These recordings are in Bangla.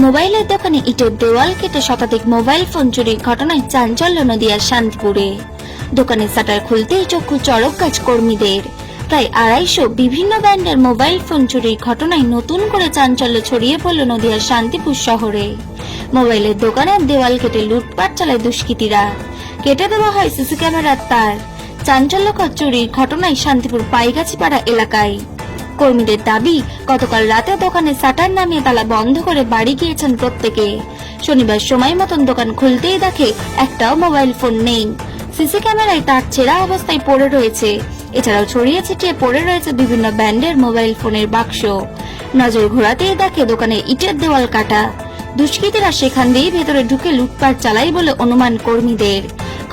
মোবাইলের দোকানে ইটের দেওয়াল কেটে শতাধিক মোবাইল ফোন চুরির ঘটনায় চাঞ্চল্য নদিয়ার শান্তিপুরে। দোকানের শাটার খুলতেই চক্ষু চড়ক গাছ কর্মীদের। প্রায় 250 বিভিন্ন ব্র্যান্ডের মোবাইল ফোন চুরির ঘটনায় নতুন করে চাঞ্চল্য ছড়িয়ে পড়ল নদিয়ার শান্তিপুর শহরে। মোবাইলের দোকানের দেওয়াল কেটে লুটপাট চালায় দুষ্কৃতীরা। কেটে দেওয়া হয় সিসি ক্যামেরার তার। চাঞ্চল্যকর চুরির ঘটনায় শান্তিপুর পাইগাছিপাড়া এলাকায়। কর্মীদের দাবি, গতকাল রাতে দোকানে শাটার নামিয়ে তালা বন্ধ করে বাড়ি গিয়েছেন প্রত্যেকে। শনিবার সময় মতন দোকান খুলতেই দেখে একটাও মোবাইল ফোন নেই। সিসি ক্যামেরায় তার ছেঁড়া অবস্থায় পড়ে রয়েছে। এছাড়াও ছড়িয়ে ছিটিয়ে পড়ে রয়েছে বিভিন্ন ব্র্যান্ডের মোবাইল ফোনের বাক্স। নজর ঘোরাতেই দেখে দোকানে ইটের দেওয়াল কাটা। দুষ্কৃতীরা সেখান দিয়েই ভেতরে ঢুকে লুটপাট চালায় বলে অনুমান কর্মীদের।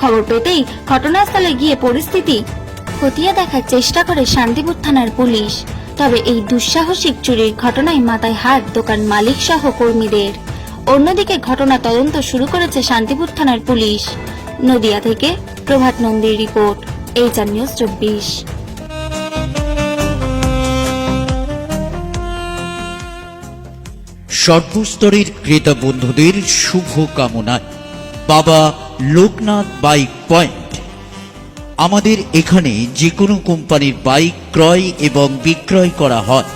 খবর পেতেই ঘটনাস্থলে গিয়ে পরিস্থিতি খতিয়ে দেখার চেষ্টা করে শান্তিপুর থানার পুলিশ। তবে এই দুঃসাহসিক চুরির ঘটনায় মাথায় হাত দোকান মালিক সহ কর্মীদের। অন্যদিকে ঘটনা তদন্ত শুরু করেছে শান্তিপুর থানার পুলিশ। নদিয়া থেকে প্রভাত নন্দীর রিপোর্ট, HR নিউজ 24। সর্বস্তরের ক্রেতা বন্ধুদের শুভ কামনায় বাবা লোকনাথ বাইক পয়েন্ট। আমাদের এখানে যে কোনো কোম্পানির বাইক ক্রয় এবং বিক্রয় করা হয়।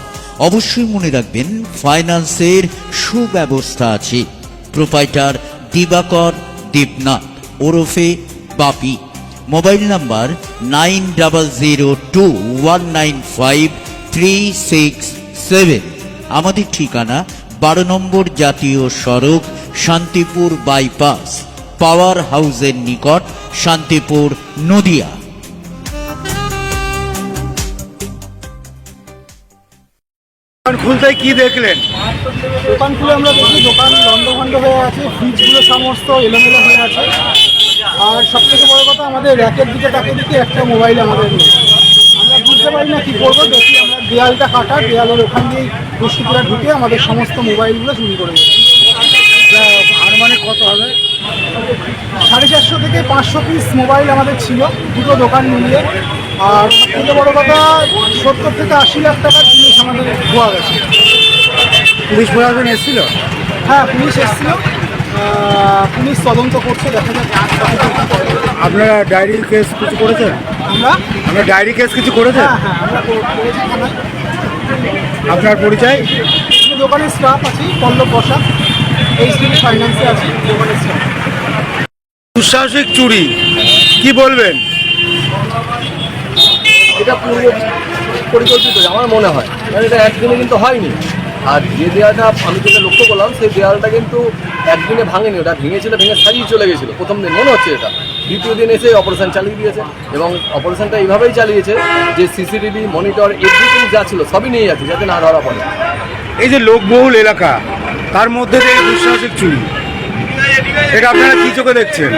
অবশ্যই মনে রাখবেন, ফাইন্যান্সের সুব্যবস্থা আছে। প্রোপাইটার দিবাকর দেবনাথ ওরফে বাপি। Mobile number 9002195367। আমাদের ঠিকানা 12 নম্বর জাতীয় সড়ক, শান্তিপুর বাইপাস, পাওয়ার হাউসের নিকট, শান্তিপুর, নদিয়া। দোকান খুলতে কি দেখলেন? দোকান খুলে আমরা দেখি দোকান লন্ডভন্ড হয়ে আছে, ফ্রিজগুলো সমস্ত এলোমেলো হয়ে আছে। আর সব থেকে বড় কথা, আমাদের র্যাকের দিকে তাকে দিকে একটা মোবাইল আমাদের নেই। আমরা বুঝতে পারি না কি করবো। দেখি আমরা দেয়ালটা কাটা, দেয়ালের ওখান দিয়েই দুষ্কৃতীরা ঢুকে আমাদের সমস্ত মোবাইলগুলো চুরি করে গেছে। আনুমানিক কত হবে? 450 থেকে 500 পিস মোবাইল আমাদের ছিল, দুটো দোকান মিলিয়ে। আর সব থেকে বড় কথা, 70 থেকে 80 লাখ টাকার জিনিস আমাদের ধোয়া গেছে। পুলিশ প্রশাসন এসেছিল? হ্যাঁ, পুলিশ এসেছিল। পুলিশ তদন্ত করছে, দেখা যাক। আপনারা ডায়েরি কেস কিছু করেছেন? আমরা ডায়েরি কেস কিছু করেছেন? হ্যাঁ, আমরা করেছি থানায়। আপনার পরিচয়? আমি দোকানের স্টাফ আছি, পল্লব বসাক, HDB ফাইন্যান্সে আছি, দোকানের স্টাফ। দুঃসাহসিক চুরি, কি বলবেন? এটা পূর্ব পরিকল্পিত আমার মনে হয়, কারণ এটা একদিনে কিন্তু হয়নি। আর যে দেয়ালটা আমি যেটা লক্ষ্য করলাম, সেই দেয়ালটা কিন্তু একদিনে ভাঙেনি। ওটা ভেঙে সারিয়ে চলে গেছিলো। প্রথম দিন মনে হচ্ছে এটা, দ্বিতীয় দিন এসে অপারেশন চালিয়ে দিয়েছে। এবং অপারেশনটা এইভাবেই চালিয়েছে যে CCTV, মনিটর, এভরিথিং যা ছিল সবই নিয়ে যাচ্ছে, যাতে না ধরা পড়ে। এই যে লোকবহুল এলাকা, তার মধ্যে থেকে দুঃসাহসিক চুরি, এটা আপনারা কি চোখে দেখছেন?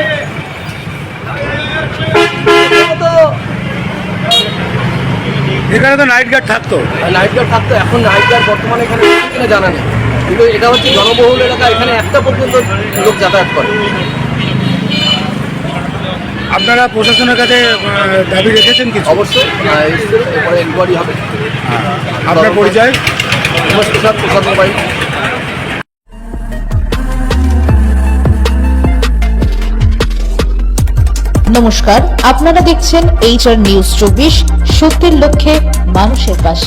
এখানে তো নাইট গার্ড থাকতো। এখন নাইট গার্ড বর্তমানে এখানে কিনা জানা নেই, কিন্তু এটা হচ্ছে জনবহুল এলাকা। এখানে একটা পর্যন্ত লোক যাতায়াত করে। আপনারা প্রশাসনের কাছে দাবি রেখেছেন কিছু? অবশ্যই এরপরে এনকোয়ারি হবে। আপনার পরিচয়? প্রসাদ মোবাইল। নমস্কার, আপনারা দেখছেন HR নিউজ 24, সত্যের লক্ষ্যে মানুষের পাশে।